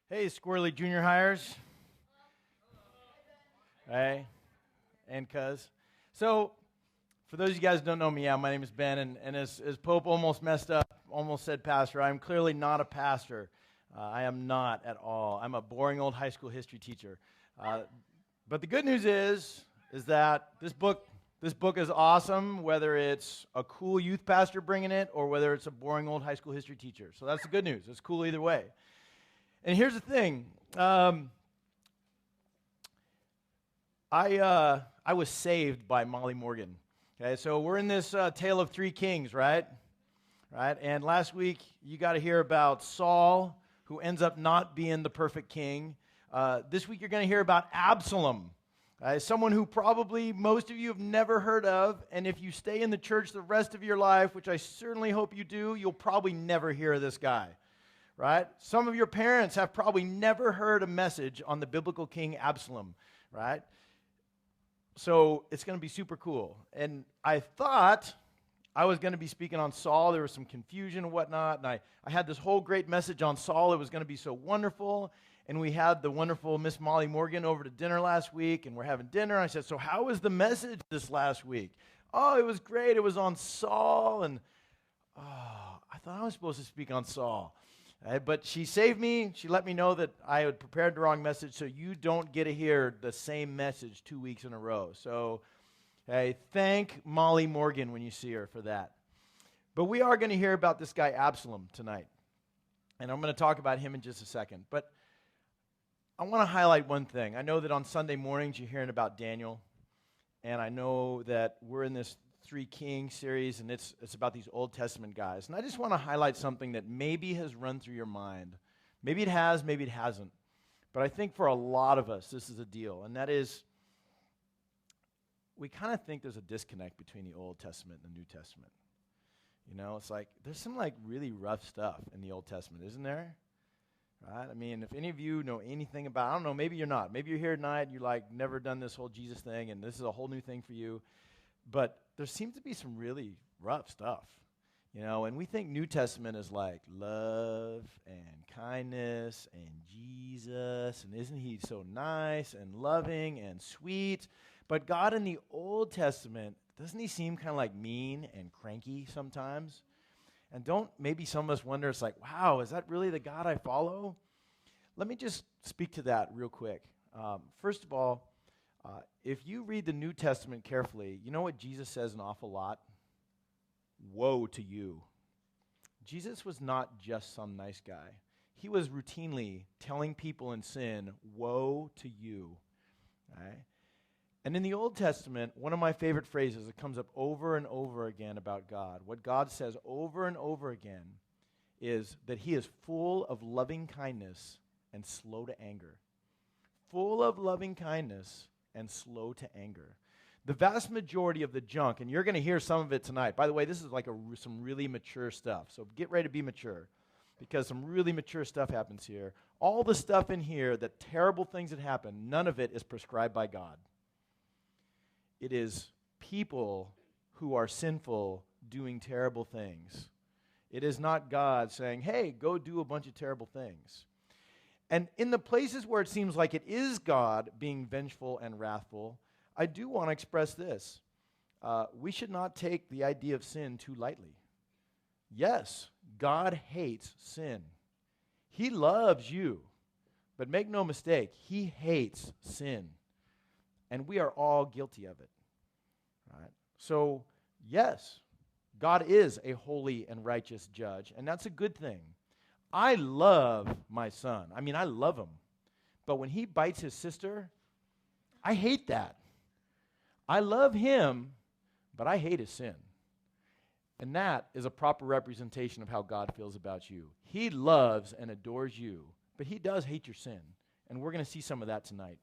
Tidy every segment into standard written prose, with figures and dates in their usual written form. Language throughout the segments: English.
Hey, squirrely junior hires. Hey, and cuz. So, for those of you guys who don't know me, my name is Ben, and as Pope almost messed up, almost said pastor, I'm clearly not a pastor. I am not at all. I'm a boring old high school history teacher. But the good news is that this book is awesome, whether it's a cool youth pastor bringing it or whether it's a boring old high school history teacher. So that's the good news. It's cool either way. And here's the thing. I was saved by Molly Morgan. Okay, so we're in this tale of three kings, right? Right. And last week you got to hear about Saul, who ends up not being the perfect king. This week you're going to hear about Absalom, someone who probably most of you have never heard of. And if you stay in the church the rest of your life, which I certainly hope you do, you'll probably never hear of this guy. Right? Some of your parents have probably never heard a message on the biblical king Absalom, right? So it's going to be super cool. And I thought I was going to be speaking on Saul. There was some confusion and whatnot. And I had this whole great message on Saul. It was going to be so wonderful. And we had the wonderful Miss Molly Morgan over to dinner last week. And we're having dinner. I said, so how was the message this last week? Oh, it was great. It was on Saul. And I thought I was supposed to speak on Saul. But she saved me. She let me know that I had prepared the wrong message, so you don't get to hear the same message 2 weeks in a row. So, hey, thank Molly Morgan when you see her for that. But we are going to hear about this guy Absalom tonight, and I'm going to talk about him in just a second. But I want to highlight one thing. I know that on Sunday mornings you're hearing about Daniel, and I know that we're in this Three Kings series, and it's about these Old Testament guys. And I just want to highlight something that maybe has run through your mind. Maybe it has, maybe it hasn't. But I think for a lot of us, this is a deal. And that is, we kind of think there's a disconnect between the Old Testament and the New Testament. You know, it's like, there's some like really rough stuff in the Old Testament, isn't there? Right? I mean, if any of you know anything about, I don't know, maybe you're not. Maybe you're here tonight and you're like, never done this whole Jesus thing, and this is a whole new thing for you. But there seems to be some really rough stuff, you know, and we think New Testament is like love and kindness and Jesus, and isn't he so nice and loving and sweet? But God in the Old Testament, doesn't he seem kind of like mean and cranky sometimes? And don't maybe some of us wonder, it's like, wow, is that really the God I follow? Let me just speak to that real quick. First of all, if you read the New Testament carefully, you know what Jesus says an awful lot? Woe to you. Jesus was not just some nice guy. He was routinely telling people in sin, woe to you. Right? And in the Old Testament, one of my favorite phrases that comes up over and over again about God, what God says over and over again is that he is full of loving kindness and slow to anger. Full of loving kindness and slow to anger. The vast majority of the junk, and you're going to hear some of it tonight. By the way, this is like some really mature stuff. So get ready to be mature because some really mature stuff happens here. All the stuff in here, the terrible things that happen, none of it is prescribed by God. It is people who are sinful doing terrible things. It is not God saying, hey, go do a bunch of terrible things. And in the places where it seems like it is God being vengeful and wrathful, I do want to express this. We should not take the idea of sin too lightly. Yes, God hates sin. He loves you. But make no mistake, he hates sin. And we are all guilty of it. Right? So, yes, God is a holy and righteous judge, and that's a good thing. I love my son. I mean, I love him. But when he bites his sister, I hate that. I love him, but I hate his sin. And that is a proper representation of how God feels about you. He loves and adores you, but he does hate your sin. And we're going to see some of that tonight.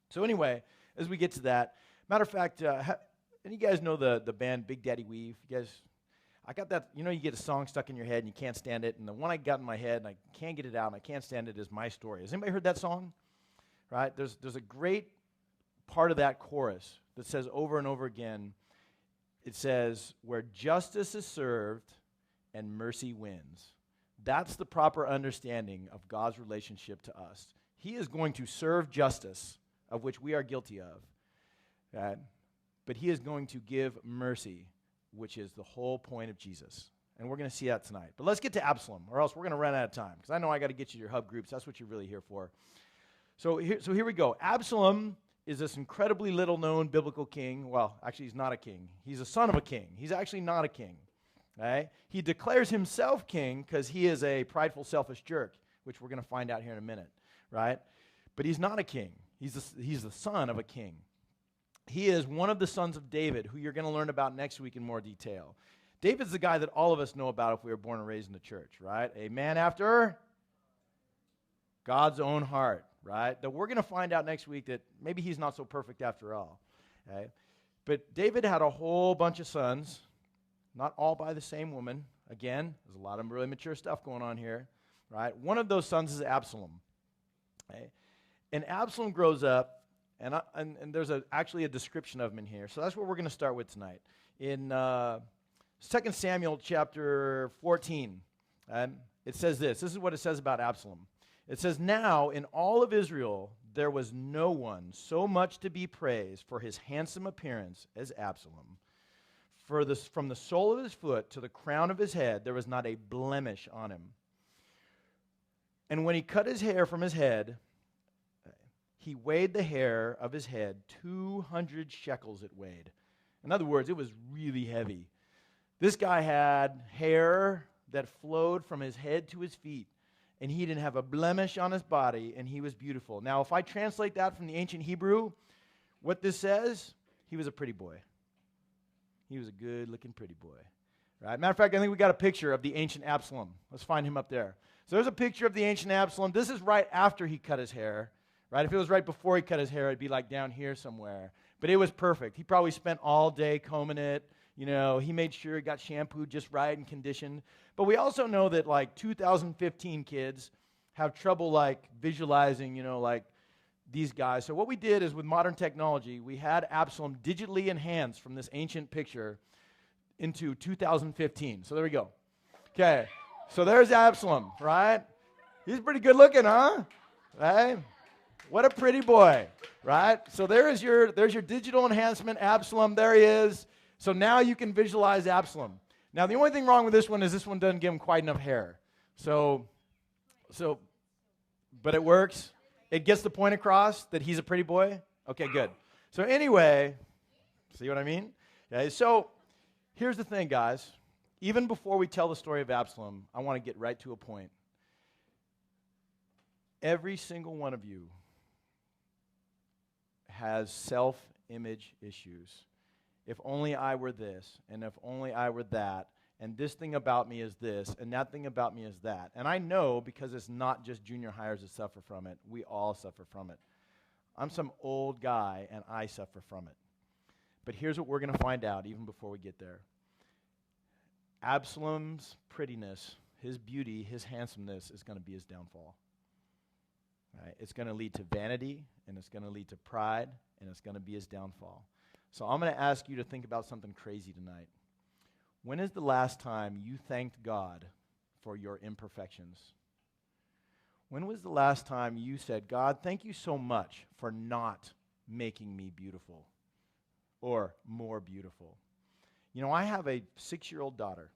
So anyway, as we get to that, matter of fact, any of you guys know the band Big Daddy Weave? You guys, I got that, you know, you get a song stuck in your head and you can't stand it, and the one I got in my head and I can't get it out and I can't stand it is My Story. Has anybody heard that song? Right? There's a great part of that chorus that says over and over again, it says, where justice is served and mercy wins, That's the proper understanding of God's relationship to us. He is going to serve justice, of which we are guilty of, okay? But he is going to give mercy, which is the whole point of Jesus. And we're going to see that tonight. But let's get to Absalom, or else we're going to run out of time, because I know I got to get you to your hub groups. That's what you're really here for. So here we go. Absalom is this incredibly little-known biblical king. Well, actually, he's not a king. He's a son of a king. He's actually not a king. Okay? He declares himself king because he is a prideful, selfish jerk, which we're going to find out here in a minute, right? But he's not a king. He's the son of a king. He is one of the sons of David, who you're going to learn about next week in more detail. David's the guy that all of us know about if we were born and raised in the church, right? A man after God's own heart, right? That we're going to find out next week that maybe he's not so perfect after all, okay? But David had a whole bunch of sons, not all by the same woman. Again, there's a lot of really mature stuff going on here, right? One of those sons is Absalom, okay? And Absalom grows up, and there's actually a description of him in here. So that's what we're going to start with tonight. In 2 Samuel chapter 14, it says this. This is what it says about Absalom. It says, "Now in all of Israel there was no one so much to be praised for his handsome appearance as Absalom. From the sole of his foot to the crown of his head there was not a blemish on him. And when he cut his hair from his head, he weighed the hair of his head, 200 shekels it weighed." In other words, it was really heavy. This guy had hair that flowed from his head to his feet, and he didn't have a blemish on his body, and he was beautiful. Now, if I translate that from the ancient Hebrew, what this says, he was a pretty boy. He was a good-looking pretty boy. Right? Matter of fact, I think we got a picture of the ancient Absalom. Let's find him up there. So there's a picture of the ancient Absalom. This is right after he cut his hair. Right? If it was right before he cut his hair, it'd be like down here somewhere. But it was perfect. He probably spent all day combing it. You know, he made sure it got shampooed just right and conditioned. But we also know that like 2015 kids have trouble like visualizing, you know, like these guys. So what we did is with modern technology, we had Absalom digitally enhanced from this ancient picture into 2015. So there we go. Okay. So there's Absalom, right? He's pretty good looking, huh? Right? What a pretty boy, right? So there's your digital enhancement, Absalom. There he is. So now you can visualize Absalom. Now, the only thing wrong with this one is this one doesn't give him quite enough hair. But it works. It gets the point across that he's a pretty boy. Okay, good. So anyway, see what I mean? Okay, so here's the thing, guys. Even before we tell the story of Absalom, I want to get right to a point. Every single one of you has self-image issues. If only I were this, and if only I were that, and this thing about me is this, and that thing about me is that. And I know because it's not just junior hires that suffer from it. We all suffer from it. I'm some old guy, and I suffer from it. But here's what we're going to find out even before we get there. Absalom's prettiness, his beauty, his handsomeness is going to be his downfall. Right? It's going to lead to vanity, and it's going to lead to pride, and it's going to be his downfall. So I'm going to ask you to think about something crazy tonight. When is the last time you thanked God for your imperfections? When was the last time you said, "God, thank you so much for not making me beautiful or more beautiful"? You know, I have a 6-year-old daughter,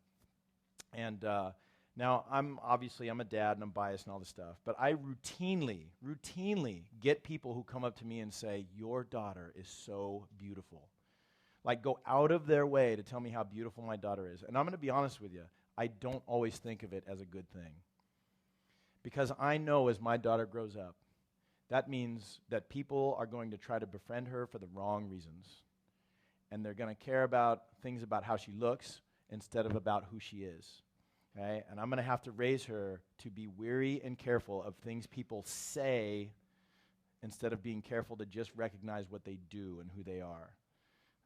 and now I'm a dad and I'm biased and all this stuff, but I routinely get people who come up to me and say, "Your daughter is so beautiful." Like go out of their way to tell me how beautiful my daughter is. And I'm going to be honest with you, I don't always think of it as a good thing. Because I know as my daughter grows up, that means that people are going to try to befriend her for the wrong reasons. And they're going to care about things about how she looks instead of about who she is. Okay? And I'm going to have to raise her to be wary and careful of things people say instead of being careful to just recognize what they do and who they are.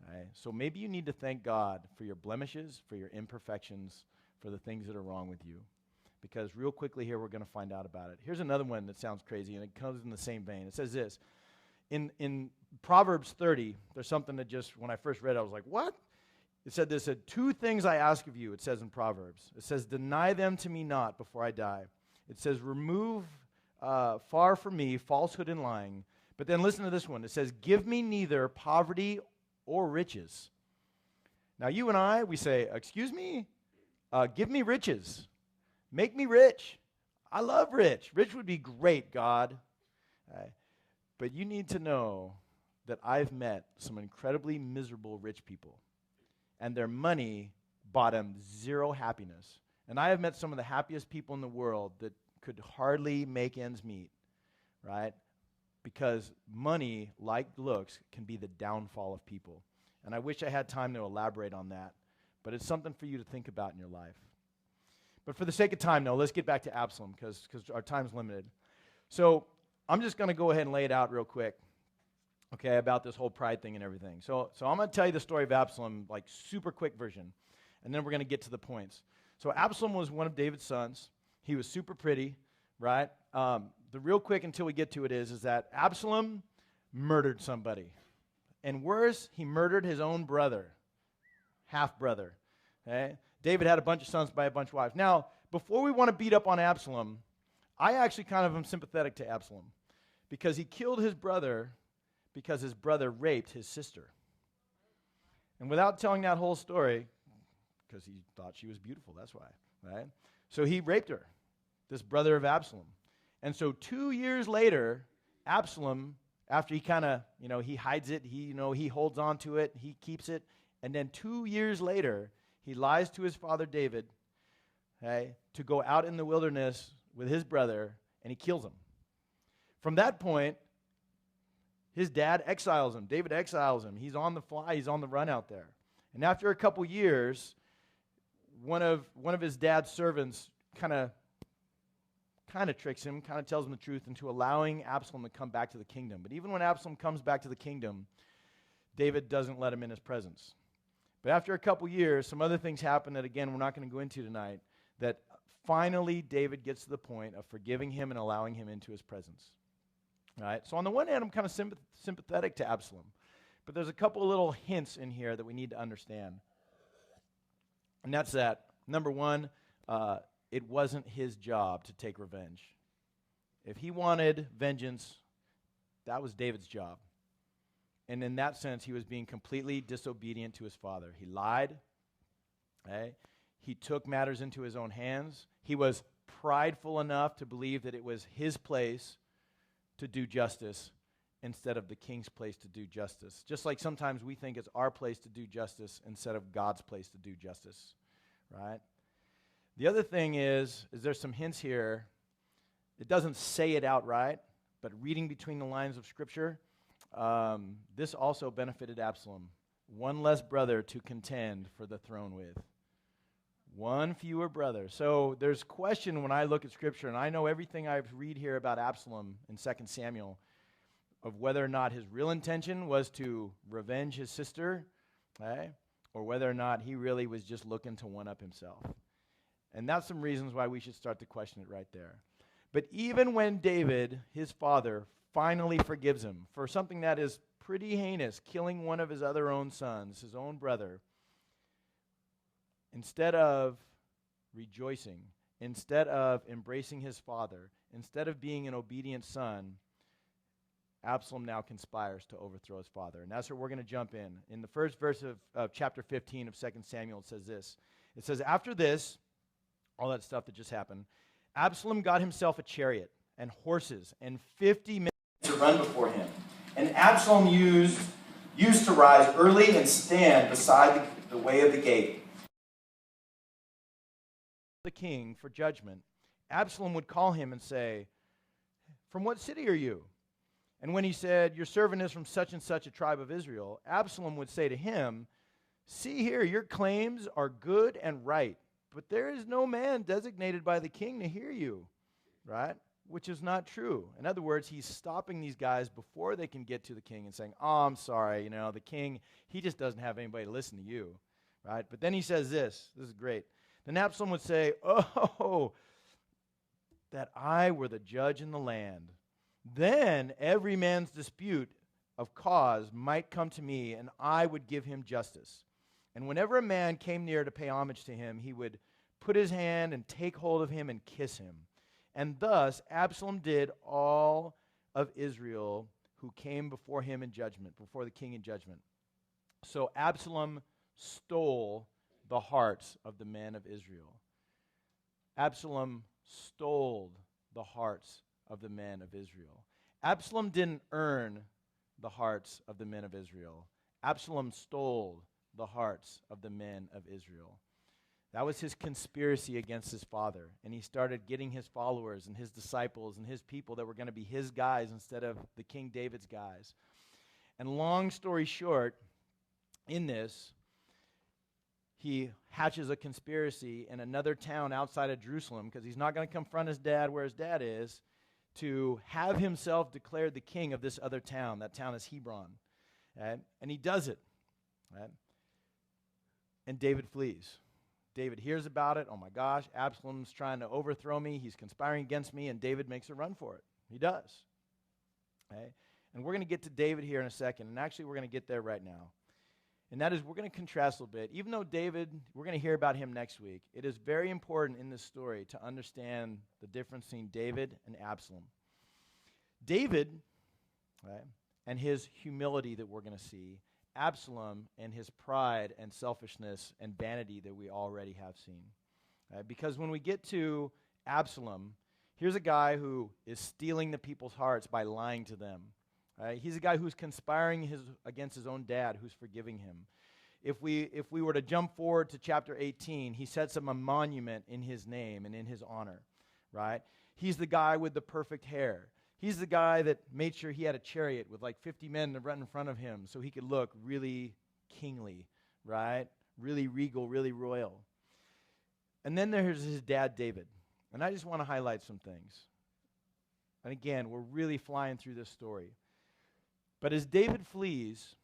Right? So maybe you need to thank God for your blemishes, for your imperfections, for the things that are wrong with you. Because real quickly here, we're going to find out about it. Here's another one that sounds crazy, and it comes in the same vein. It says this. In Proverbs 30, there's something that just, when I first read it, I was like, what? It said this, it said, 2 things I ask of you, it says in Proverbs. It says, deny them to me not before I die. It says, remove far from me falsehood and lying. But then listen to this one. It says, give me neither poverty or riches. Now you and I, we say, excuse me? Give me riches. Make me rich. I love rich. Rich would be great, God. But you need to know that I've met some incredibly miserable rich people. And their money bought them 0 happiness. And I have met some of the happiest people in the world that could hardly make ends meet, right? Because money, like looks, can be the downfall of people. And I wish I had time to elaborate on that. But it's something for you to think about in your life. But for the sake of time, now, let's get back to Absalom, because our time's limited. So I'm just going to go ahead and lay it out real quick, okay, about this whole pride thing and everything. So I'm going to tell you the story of Absalom, like super quick version, and then we're going to get to the points. So Absalom was one of David's sons. He was super pretty, right? The real quick until we get to it is that Absalom murdered somebody. And worse, he murdered his own brother, half-brother, okay? David had a bunch of sons by a bunch of wives. Now, before we want to beat up on Absalom, I actually kind of am sympathetic to Absalom because he killed his brother because his brother raped his sister. And without telling that whole story, because he thought she was beautiful, that's why, right? So he raped her, this brother of Absalom. And so 2 years later, Absalom, after he kind of, he hides it, he holds on to it, he keeps it, and then 2 years later, he lies to his father David, okay, to go out in the wilderness with his brother, and he kills him. From that point, his dad exiles him. David exiles him. He's on the fly. He's on the run out there. And after a couple years, one of his dad's servants kind of tricks him, kind of tells him the truth into allowing Absalom to come back to the kingdom. But even when Absalom comes back to the kingdom, David doesn't let him in his presence. But after a couple years, some other things happen that, again, we're not going to go into tonight, that finally David gets to the point of forgiving him and allowing him into his presence. All right? So on the one hand, I'm kind of sympathetic to Absalom. But there's a couple little hints in here that we need to understand. And that's that. Number one, it wasn't his job to take revenge. If he wanted vengeance, that was David's job. And in that sense, he was being completely disobedient to his father. He lied. Okay? He took matters into his own hands. He was prideful enough to believe that it was his place to do justice instead of the king's place to do justice. Just like sometimes we think it's our place to do justice instead of God's place to do justice, right? The other thing is there's some hints here. It doesn't say it outright, but reading between the lines of Scripture, this also benefited Absalom. One less brother to contend for the throne with. One fewer brother. So there's question when I look at Scripture, and I know everything I read here about Absalom in 2 Samuel, of whether or not his real intention was to revenge his sister, okay, or whether or not he really was just looking to one-up himself. And that's some reasons why we should start to question it right there. But even when David, his father, finally forgives him for something that is pretty heinous, killing one of his other own sons, his own brother, instead of rejoicing, instead of embracing his father, instead of being an obedient son, Absalom now conspires to overthrow his father. And that's where we're going to jump in. In the first verse of chapter 15 of 2 Samuel, it says this. It says, after this, all that stuff that just happened, Absalom got himself a chariot and horses and 50 men to run before him. And Absalom used to rise early and stand beside the way of the gate. The king for judgment. Absalom would call him and say, from what city are you? And when he said, your servant is from such and such a tribe of Israel, Absalom would say to him, see here, your claims are good and right, but there is no man designated by the king to hear you, right? Which is not true. In other words, he's stopping these guys before they can get to the king and saying, oh, I'm sorry, the king, he just doesn't have anybody to listen to you, right? But then he says this is great. Then Absalom would say, oh, that I were the judge in the land. Then every man's dispute of cause might come to me, and I would give him justice. And whenever a man came near to pay homage to him, he would put his hand and take hold of him and kiss him. And thus Absalom did all of Israel who came before him in judgment, before the king in judgment. So Absalom stole the hearts of the men of Israel. Absalom stole the hearts of the men of Israel. Absalom didn't earn the hearts of the men of Israel. Absalom stole the hearts of the men of Israel. That was his conspiracy against his father. And he started getting his followers and his disciples and his people that were going to be his guys instead of the King David's guys. And long story short, in this, he hatches a conspiracy in another town outside of Jerusalem, because he's not going to confront his dad where his dad is, to have himself declared the king of this other town. That town is Hebron. Right? And he does it. Right? And David flees. David hears about it. Oh my gosh, Absalom's trying to overthrow me. He's conspiring against me, and David makes a run for it. He does. Okay? And we're going to get to David here in a second, and actually we're going to get there right now. And that is, we're going to contrast a little bit. Even though David, we're going to hear about him next week, it is very important in this story to understand the difference between David and Absalom. David, right, and his humility that we're going to see, Absalom and his pride and selfishness and vanity that we already have seen. Right? Because when we get to Absalom, here's a guy who is stealing the people's hearts by lying to them. Right? He's a guy who's conspiring against his own dad, who's forgiving him. If we were to jump forward to chapter 18, he sets up a monument in his name and in his honor. Right? He's the guy with the perfect hair. He's the guy that made sure he had a chariot with like 50 men to run in front of him so he could look really kingly, right? Really regal, really royal. And then there's his dad, David. And I just want to highlight some things. And again, we're really flying through this story. But as David flees,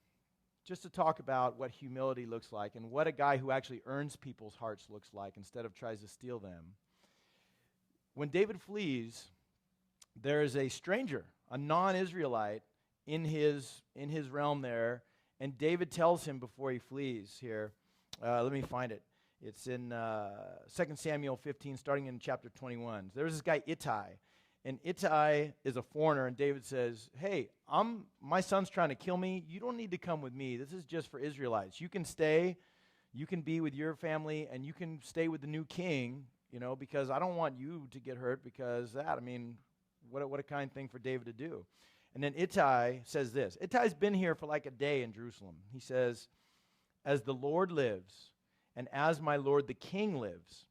just to talk about what humility looks like and what a guy who actually earns people's hearts looks like instead of tries to steal them. When David flees, there is a stranger, a non-Israelite, in his realm there, and David tells him before he flees here, let me find it. It's in 2 Samuel 15, starting in chapter 21. There's this guy Ittai, and Ittai is a foreigner, and David says, hey, my son's trying to kill me. You don't need to come with me. This is just for Israelites. You can stay, you can be with your family, and you can stay with the new king, because I don't want you to get hurt because that, what a kind thing for David to do. And then Ittai says this. Ittai's been here for like a day in Jerusalem. He says, as the Lord lives, and as my Lord the king lives,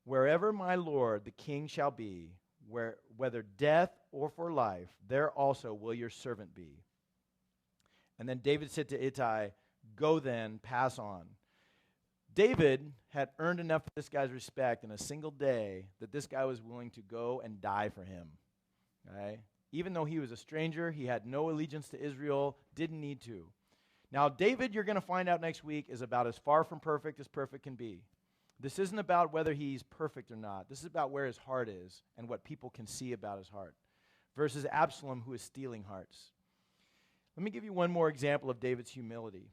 wherever my Lord the king shall be, whether death or for life, there also will your servant be. And then David said to Ittai, go then, pass on. David had earned enough of this guy's respect in a single day that this guy was willing to go and die for him. Right? Even though he was a stranger, he had no allegiance to Israel, didn't need to. Now, David, you're going to find out next week, is about as far from perfect as perfect can be. This isn't about whether he's perfect or not. This is about where his heart is and what people can see about his heart. Versus Absalom, who is stealing hearts. Let me give you one more example of David's humility.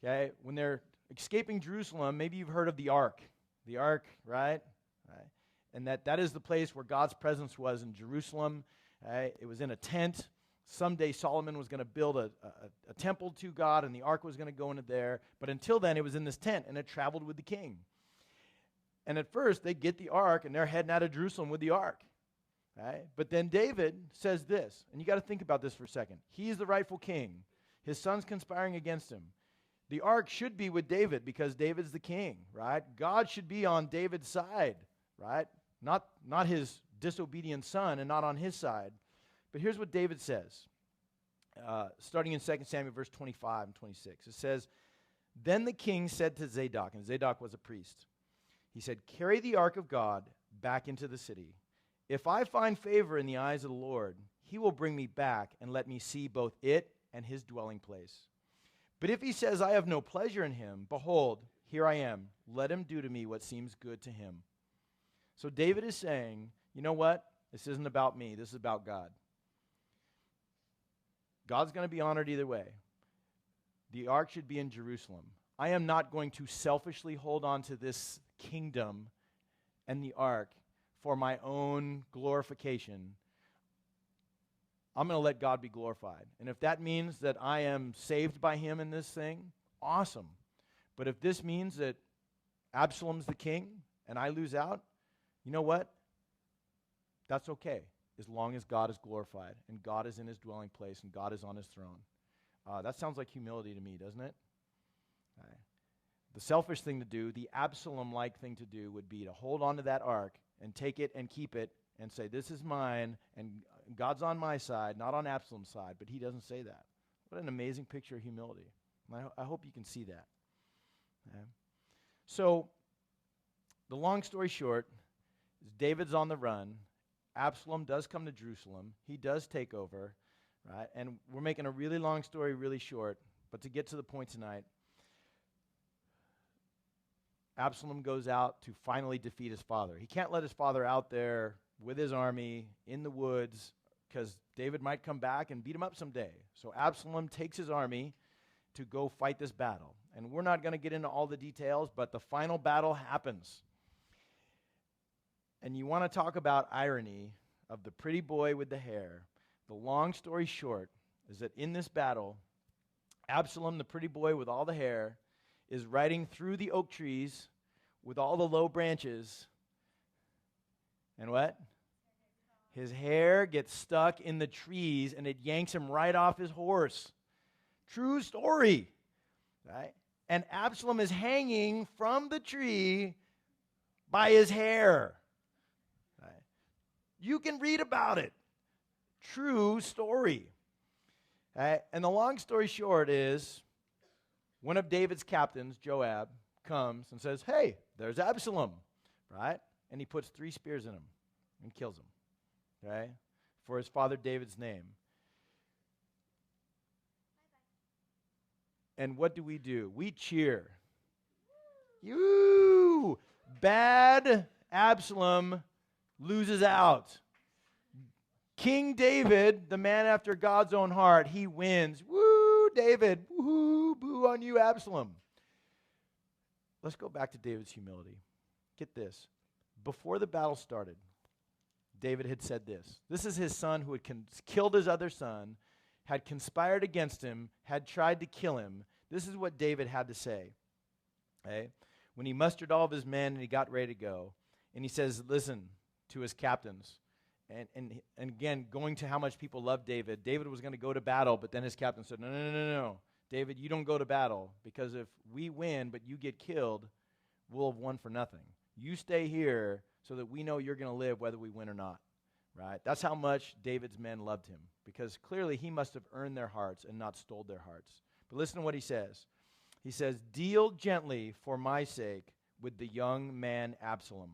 Okay? When they're escaping Jerusalem, maybe you've heard of the ark. The ark, right? And that is the place where God's presence was in Jerusalem. It was in a tent. Someday Solomon was going to build a temple to God, and the ark was going to go into there. But until then, it was in this tent, and it traveled with the king. And at first, they get the ark, and they're heading out of Jerusalem with the ark. Right? But then David says this, and you got to think about this for a second. He's the rightful king. His son's conspiring against him. The ark should be with David because David's the king, right? God should be on David's side, right? Not his disobedient son and not on his side. But here's what David says, starting in 2 Samuel verse 25 and 26. It says, then the king said to Zadok, and Zadok was a priest. He said, carry the ark of God back into the city. If I find favor in the eyes of the Lord, he will bring me back and let me see both it and his dwelling place. But if he says, I have no pleasure in him, behold, here I am. Let him do to me what seems good to him. So David is saying, you know what? This isn't about me. This is about God. God's going to be honored either way. The ark should be in Jerusalem. I am not going to selfishly hold on to this kingdom and the ark for my own glorification. I'm going to let God be glorified. And if that means that I am saved by him in this thing, awesome. But if this means that Absalom's the king and I lose out, you know what? That's okay, as long as God is glorified and God is in his dwelling place and God is on his throne. That sounds like humility to me, doesn't it? The selfish thing to do, the Absalom-like thing to do, would be to hold on to that ark and take it and keep it and say, this is mine, and God's on my side, not on Absalom's side. But he doesn't say that. What an amazing picture of humility. I hope you can see that. Okay? So, the long story short is David's on the run. Absalom does come to Jerusalem. He does take over, right? And we're making a really long story really short. But to get to the point tonight, Absalom goes out to finally defeat his father. He can't let his father out there with his army in the woods because David might come back and beat him up someday. So Absalom takes his army to go fight this battle. And we're not going to get into all the details, but the final battle happens. And you want to talk about irony of the pretty boy with the hair. The long story short is that in this battle, Absalom, the pretty boy with all the hair, is riding through the oak trees with all the low branches. And what? His hair gets stuck in the trees and it yanks him right off his horse. True story. Right? And Absalom is hanging from the tree by his hair. Right? You can read about it. True story. Right? And the long story short is, one of David's captains, Joab, comes and says, hey, there's Absalom, right? And he puts 3 spears in him and kills him, okay, for his father David's name. And what do? We cheer. You! Bad Absalom loses out. King David, the man after God's own heart, he wins. Woo, David. Woo, boo on you, Absalom. Let's go back to David's humility. Get this. Before the battle started, David had said this. This is his son who had killed his other son, had conspired against him, had tried to kill him. This is what David had to say. Okay? When he mustered all of his men and he got ready to go, and he says, listen to his captains. And again, going to how much people love David, David was going to go to battle, but then his captain said, no. David, you don't go to battle, because if we win but you get killed, we'll have won for nothing. You stay here so that we know you're going to live whether we win or not, right? That's how much David's men loved him, because clearly he must have earned their hearts and not stole their hearts. But listen to what he says. He says, deal gently for my sake with the young man Absalom.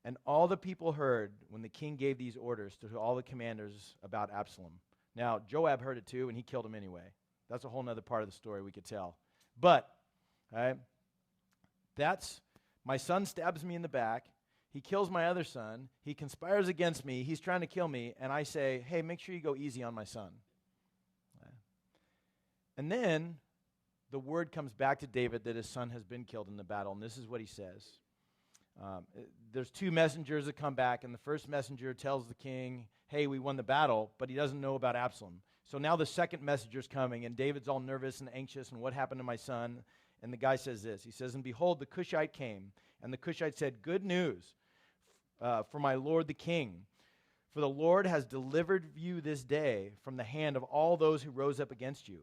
And all the people heard when the king gave these orders to all the commanders about Absalom. Now, Joab heard it too, and he killed him anyway. That's a whole other part of the story we could tell. But, right, that's, my son stabs me in the back. He kills my other son. He conspires against me. He's trying to kill me. And I say, hey, make sure you go easy on my son. Right? And then the word comes back to David that his son has been killed in the battle. And this is what he says. There's 2 messengers that come back, and the first messenger tells the king, hey, we won the battle, but he doesn't know about Absalom. So now the second messenger's coming, and David's all nervous and anxious, and what happened to my son? And the guy says this. He says, and behold, the Cushite came, and the Cushite said, good news for my lord the king. For the Lord has delivered you this day from the hand of all those who rose up against you.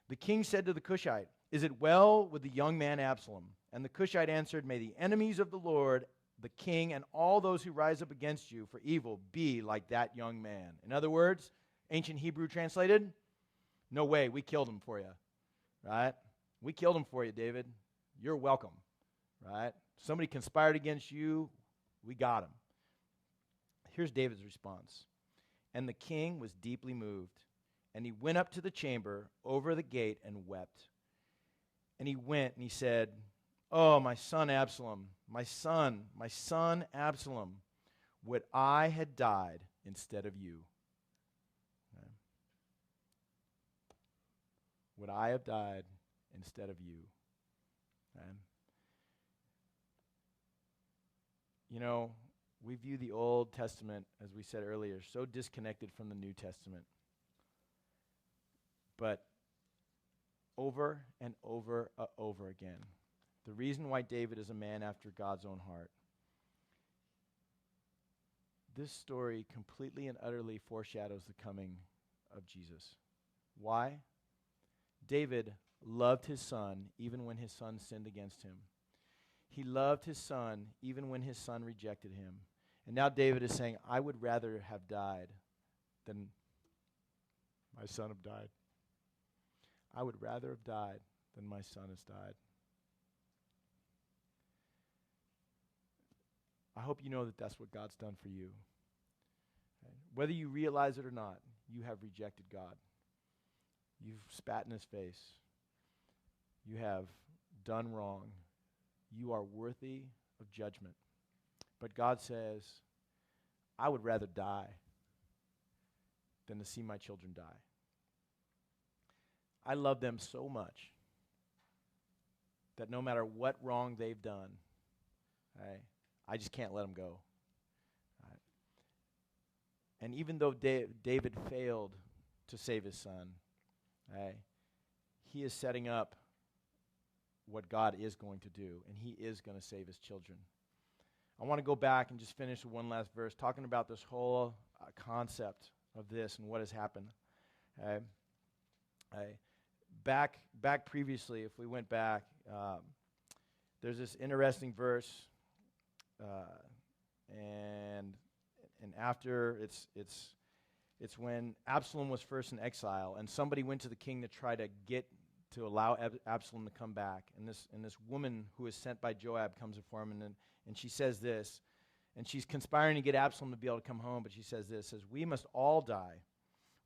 The king said to the Cushite, is it well with the young man Absalom? And the Cushite answered, may the enemies of the Lord, the king, and all those who rise up against you for evil be like that young man. In other words, ancient Hebrew translated, no way, we killed him for you, right? We killed him for you, David. You're welcome, right? Somebody conspired against you, we got him. Here's David's response. And the king was deeply moved, and he went up to the chamber over the gate and wept. And he went and he said, oh, my son Absalom, my son Absalom, would I had died instead of you. Would I have died instead of you? And, you know, we view the Old Testament, as we said earlier, so disconnected from the New Testament. But over and over again, the reason why David is a man after God's own heart, this story completely and utterly foreshadows the coming of Jesus. Why? David loved his son even when his son sinned against him. He loved his son even when his son rejected him. And now David is saying, I would rather have died than my son have died. I would rather have died than my son has died. I hope you know that that's what God's done for you. Okay? Whether you realize it or not, you have rejected God. You've spat in his face. You have done wrong. You are worthy of judgment. But God says, I would rather die than to see my children die. I love them so much that no matter what wrong they've done, I just can't let them go. Right? And even though David failed to save his son, he is setting up what God is going to do, and he is going to save his children. I want to go back and just finish with one last verse, talking about this whole concept of this and what has happened. Back previously, if we went back, there's this interesting verse, and after it's when Absalom was first in exile, and somebody went to the king to try to allow Absalom to come back, and this woman who is sent by Joab comes before him, and she says this, and she's conspiring to get Absalom to be able to come home, but she says this, says, we must all die.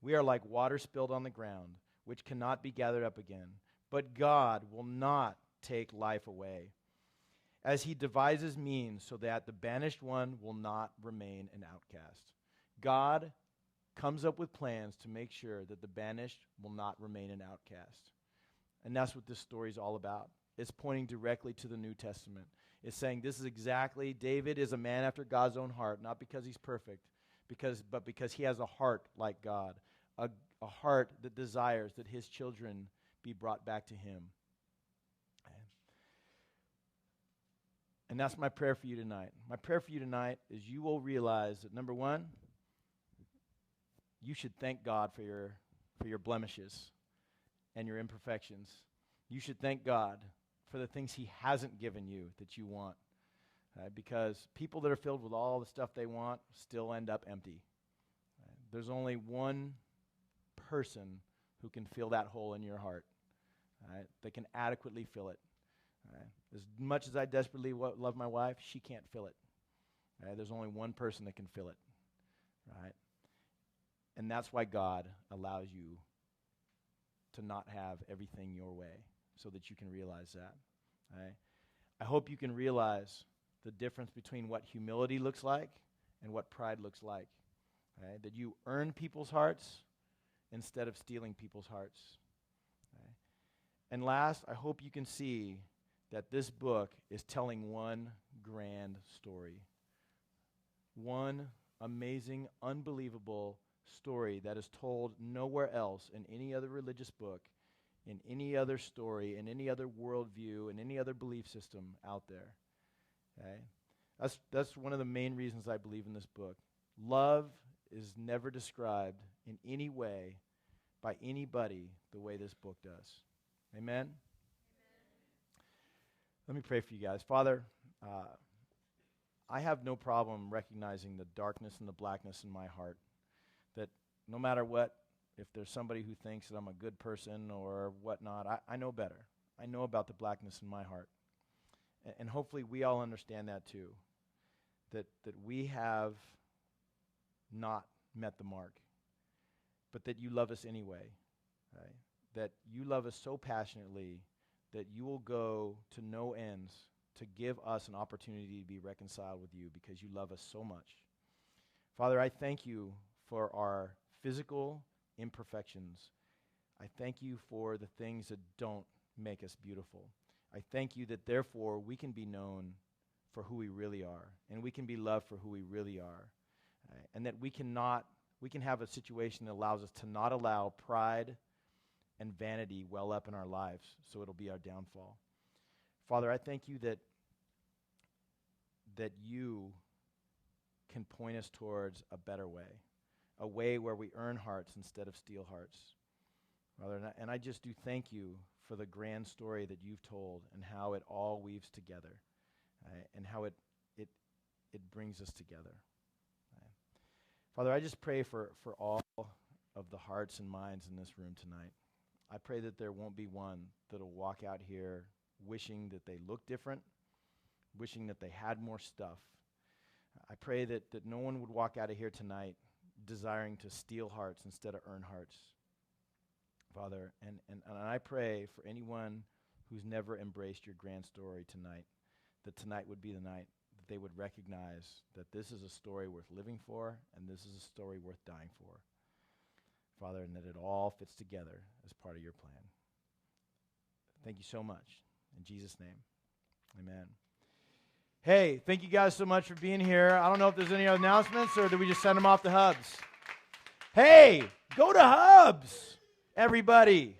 We are like water spilled on the ground, which cannot be gathered up again. But God will not take life away, as he devises means so that the banished one will not remain an outcast. God comes up with plans to make sure that the banished will not remain an outcast. And that's what this story is all about. It's pointing directly to the New Testament. It's saying this is exactly, David is a man after God's own heart, not because he's perfect, but because he has a heart like God, a heart that desires that his children be brought back to him. And that's my prayer for you tonight. My prayer for you tonight is you will realize that, number one, you should thank God for your blemishes and your imperfections. You should thank God for the things he hasn't given you that you want. Because people that are filled with all the stuff they want still end up empty. There's only one person who can fill that hole in your heart. That can adequately fill it. As much as I desperately love my wife, she can't fill it. There's only one person that can fill it. Right? And that's why God allows you to not have everything your way, so that you can realize that. I hope you can realize the difference between what humility looks like and what pride looks like. That you earn people's hearts instead of stealing people's hearts. And last, I hope you can see that this book is telling one grand story. One amazing, unbelievable story that is told nowhere else in any other religious book, in any other story, in any other worldview, in any other belief system out there. That's one of the main reasons I believe in this book. Love is never described in any way by anybody the way this book does. Amen? Let me pray for you guys. Father, I have no problem recognizing the darkness and the blackness in my heart. That no matter what, if there's somebody who thinks that I'm a good person or whatnot, I know better. I know about the blackness in my heart. And hopefully we all understand that too. That we have not met the mark, but that you love us anyway. Right? That you love us so passionately that you will go to no ends to give us an opportunity to be reconciled with you because you love us so much. Father, I thank you for our physical imperfections. I thank you for the things that don't make us beautiful. I thank you that therefore we can be known for who we really are, and we can be loved for who we really are, and that we can have a situation that allows us to not allow pride and vanity well up in our lives, so it'll be our downfall. Father, I thank you that you can point us towards a better way, a way where we earn hearts instead of steal hearts. Father, and I just do thank you for the grand story that you've told and how it all weaves together, and how it brings us together. Father, I just pray for all of the hearts and minds in this room tonight. I pray that there won't be one that'll walk out here wishing that they looked different, wishing that they had more stuff. I pray that no one would walk out of here tonight desiring to steal hearts instead of earn hearts. Father, and I pray for anyone who's never embraced your grand story tonight, that tonight would be the night that they would recognize that this is a story worth living for, and this is a story worth dying for. Father, and that it all fits together as part of your plan. Thank you so much. In Jesus' name, amen. Hey, thank you guys so much for being here. I don't know if there's any other announcements, or do we just send them off to Hubs? Hey, go to Hubs, everybody.